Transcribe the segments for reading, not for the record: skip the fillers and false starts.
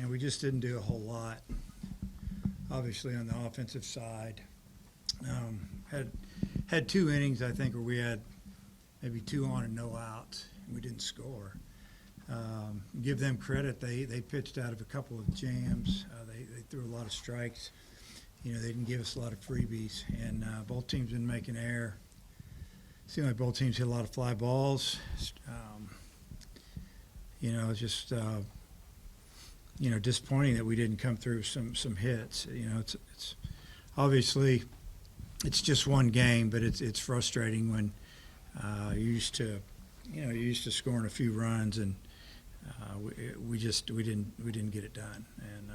we just didn't do a whole lot. Obviously, on the offensive side, had 2 innings I think where we had maybe 2 on and no outs, and we didn't score. Give them credit; they pitched out of a couple of jams. They threw a lot of strikes. They didn't give us a lot of freebies, and both teams been making air. Seemed like both teams hit a lot of fly balls. It's just disappointing that we didn't come through some hits. It's obviously it's just one game, but it's frustrating when you're used to scoring a few runs, and we didn't get it done. And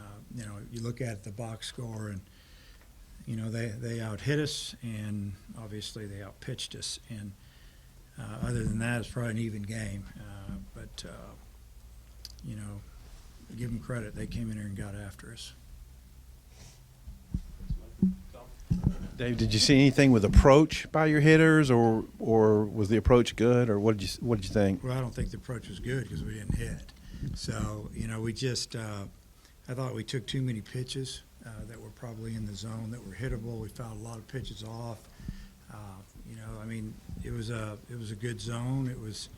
you look at the box score, and they out hit us, and obviously they out pitched us. And other than that, it's probably an even game. But give them credit; they came in here and got after us. Dave, did you see anything with approach by your hitters, or was the approach good, or what did you think? Well, I don't think the approach was good because we didn't hit. So we just I thought we took too many pitches that were probably in the zone that were hittable. We fouled a lot of pitches off. It was a good zone. It was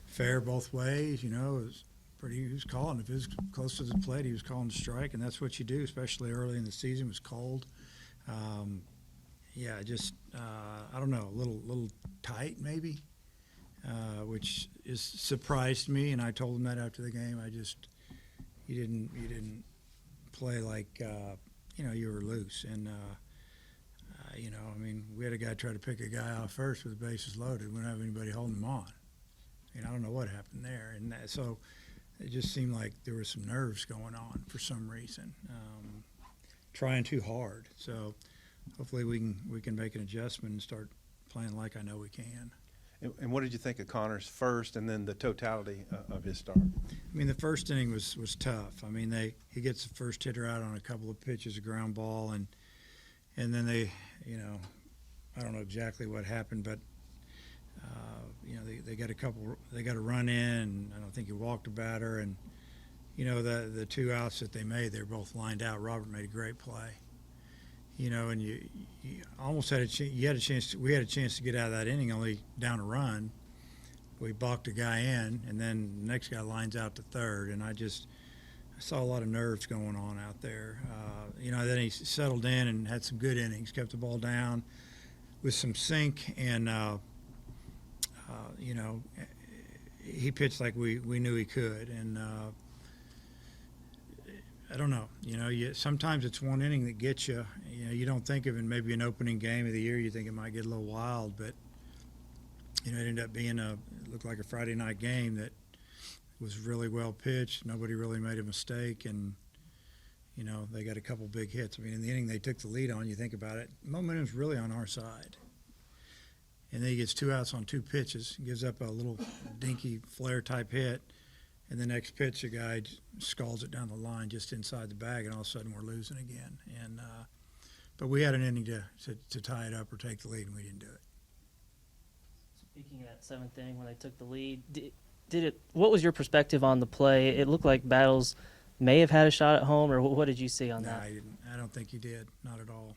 fair both ways. It was he was calling. If it was close to the plate, he was calling the strike, and that's what you do, especially early in the season. It was cold. I don't know, a little tight maybe, which is surprised me. And I told him that after the game. You didn't play like you were loose. And we had a guy try to pick a guy off first with the bases loaded. We didn't have anybody holding him on. I don't know what happened there. And so it just seemed like there was some nerves going on for some reason, trying too hard. So hopefully we can make an adjustment and start playing like I know we can. And what did you think of Connor's first, and then the totality of his start? The first inning was tough. He gets the first hitter out on a couple of pitches, a ground ball, and then they, I don't know exactly what happened, but they got a run in, and I don't think he walked a batter, and the 2 outs that they made, they're both lined out. Robert made a great play. And you almost had a chance. We had a chance to get out of that inning, only down a run. We balked a guy in, and then the next guy lines out to third, and I saw a lot of nerves going on out there. Then he settled in and had some good innings, kept the ball down with some sink, and he pitched like we knew he could, and. I don't know. Sometimes it's one inning that gets you. You don't think of it maybe an opening game of the year. You think it might get a little wild, but it ended up being it looked like a Friday night game that was really well pitched. Nobody really made a mistake, and they got a couple big hits. In the inning they took the lead on. You think about it, momentum's really on our side. And then he gets 2 outs on 2 pitches, gives up a little dinky flare type hit. And the next pitch, a guy sculls it down the line just inside the bag, and all of a sudden we're losing again. And but we had an inning to tie it up or take the lead, and we didn't do it. Speaking of that 7th inning when they took the lead, what was your perspective on the play? It looked like Battles may have had a shot at home, or what did you see on that? No, I didn't. I don't think he did, not at all.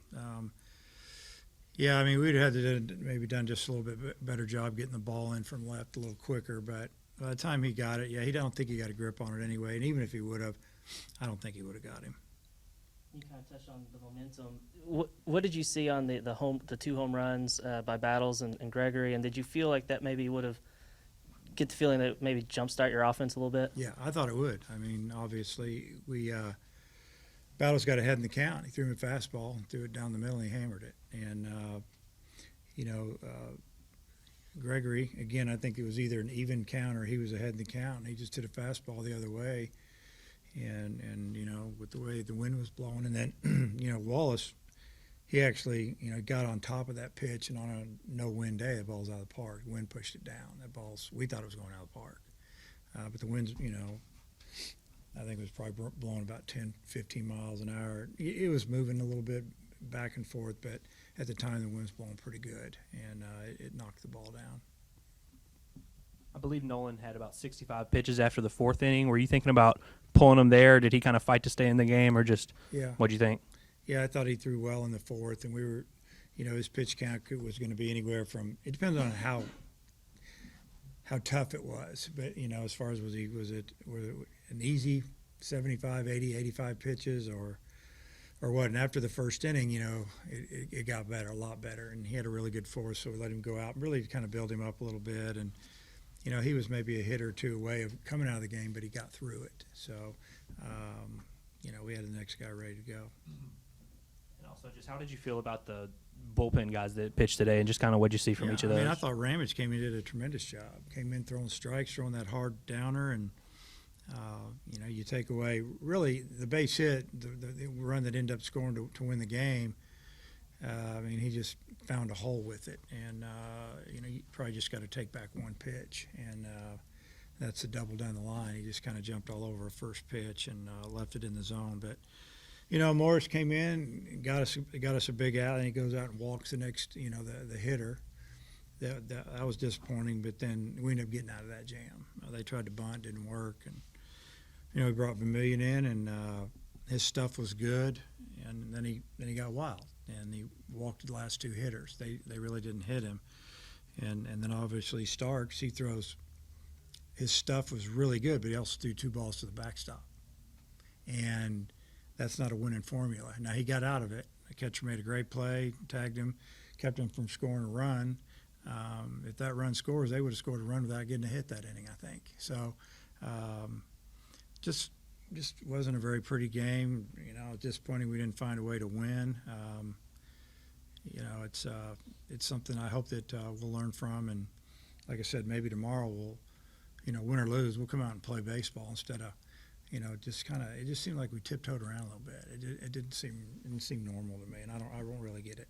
We'd have to maybe done just a little bit better job getting the ball in from left a little quicker, but by the time he got it, I don't think he got a grip on it anyway. And even if he would have, I don't think he would have got him. You kind of touched on the momentum. What did you see on the 2 home runs by Battles and Gregory? And did you feel like that maybe would have get the feeling that maybe jumpstart your offense a little bit? Yeah, I thought it would. Obviously we Battles got ahead in the count. He threw him a fastball and threw it down the middle, and he hammered it. And Gregory, again, I think it was either an even count or he was ahead in the count, and he just hit a fastball the other way. And with the way the wind was blowing, and then, Wallace, he actually, got on top of that pitch, and on a no-wind day, the ball's out of the park. The wind pushed it down. We thought it was going out of the park. But the wind's, I think it was probably blowing about 10, 15 miles an hour. It was moving a little bit back and forth, but at the time the wind was blowing pretty good, and it knocked the ball down. I believe Nolan had about 65 pitches after the 4th inning. Were you thinking about pulling him there? Did he kind of fight to stay in the game, or just Yeah. what'd you think? Yeah, I thought he threw well in the fourth, and we were, his pitch count was going to be anywhere from. It depends on how tough it was, but as far as was it an easy 75, 80, 85 pitches or what? And after the first inning, it got better, a lot better, and he had a really good force, so we let him go out and really kind of build him up a little bit, and he was maybe a hit or two away of coming out of the game, but he got through it. So, we had the next guy ready to go. And also, just how did you feel about the bullpen guys that pitched today, and just kind of what'd you see from each of those? I thought Ramage came in and did a tremendous job. Came in throwing strikes, throwing that hard downer, and you take away really the base hit, the run that ended up scoring to win the game. He just found a hole with it, and you probably just got to take back one pitch, and that's a double down the line. He just kind of jumped all over a first pitch and left it in the zone. But Morris came in, got us a big out, and he goes out and walks the next, the hitter. That was disappointing, but then we ended up getting out of that jam. They tried to bunt, didn't work, and we brought Vermillion in, and his stuff was good, and then he got wild, and he walked the last two hitters. They really didn't hit him, and then obviously Starks, his stuff was really good, but he also threw two balls to the backstop, and that's not a winning formula. Now he got out of it. The catcher made a great play, tagged him, kept him from scoring a run. If that run scores, they would have scored a run without getting a hit that inning, I think. So, just wasn't a very pretty game. Disappointing we didn't find a way to win. It's something I hope that we'll learn from, and like I said, maybe tomorrow we'll, win or lose, we'll come out and play baseball instead of, it just seemed like we tiptoed around a little bit. It didn't seem normal to me, and I don't really get it.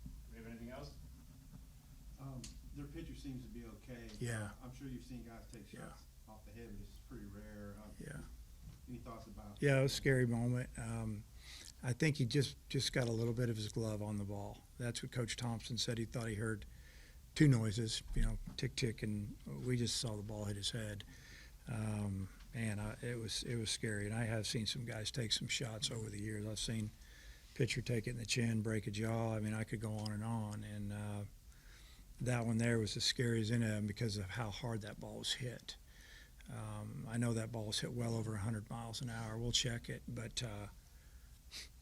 Do you have anything else? Their pitcher seems to be okay. Yeah. I'm sure you've seen guys take shots off the head, but it's pretty rare. Yeah. Any thoughts about? Yeah, it was a scary moment. I think he just got a little bit of his glove on the ball. That's what Coach Thompson said. He thought he heard two noises, tick, tick, and we just saw the ball hit his head. It was scary. And I have seen some guys take some shots over the years. I've seen pitcher take it in the chin, break a jaw. I could go on. And that one there was as scary as any of them because of how hard that ball was hit. I know that ball was hit well over 100 miles an hour. We'll check it, but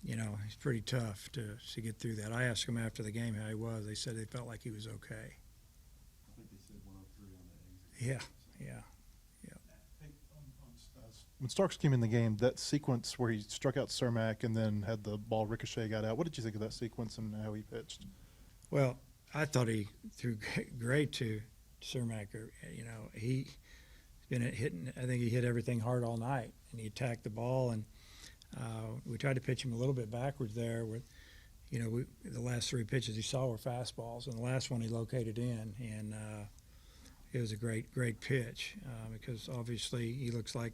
it's pretty tough to get through that. I asked him after the game how he was. They said they felt like he was okay. I think they said 103 on the exit. Yeah. When Starks came in the game, that sequence where he struck out Cermak and then had the ball ricochet got out, what did you think of that sequence and how he pitched? Well, I thought he threw great to Cermak. He's been hitting. I think he hit everything hard all night, and he attacked the ball. And we tried to pitch him a little bit backwards there. With, the last three pitches he saw were fastballs, and the last one he located in, and it was a great pitch because obviously he looks like.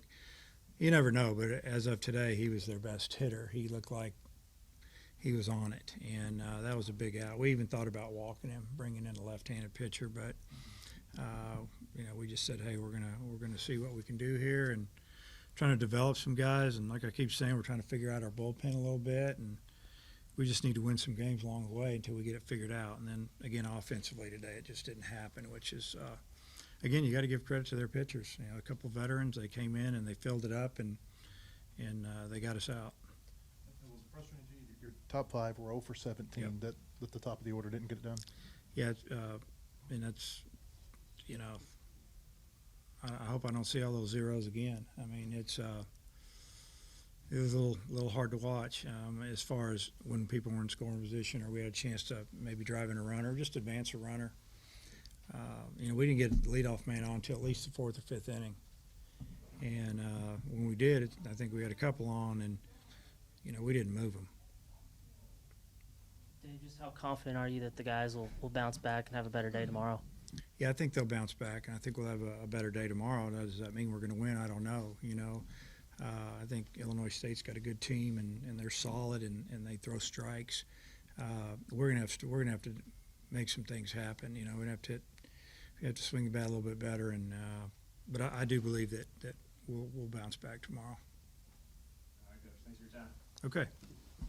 You never know, but as of today, he was their best hitter. He looked like he was on it, and that was a big out. We even thought about walking him, bringing in a left-handed pitcher, but we just said, hey, we're gonna see what we can do here, and trying to develop some guys. And like I keep saying, we're trying to figure out our bullpen a little bit, and we just need to win some games along the way until we get it figured out. And then again, offensively today, it just didn't happen, which is. Again, you got to give credit to their pitchers. A couple of veterans, they came in and they filled it up, and they got us out. It was frustrating to you that your top five were 0 for 17, Yep. that at the top of the order didn't get it done? Yeah, and that's, I hope I don't see all those zeros again. It was a little hard to watch as far as when people were in scoring position or we had a chance to maybe drive in a runner or just advance a runner. We didn't get the leadoff man on until at least the fourth or fifth inning. And when we did, I think we had a couple on, and, we didn't move them. Dave, just how confident are you that the guys will bounce back and have a better day tomorrow? Yeah, I think they'll bounce back, and I think we'll have a better day tomorrow. Does that mean we're going to win? I don't know. I think Illinois State's got a good team, and they're solid, and they throw strikes. We're gonna have to make some things happen. We have to swing the bat a little bit better, and But I do believe that we'll bounce back tomorrow. All right, Coach. Thanks for your time. Okay.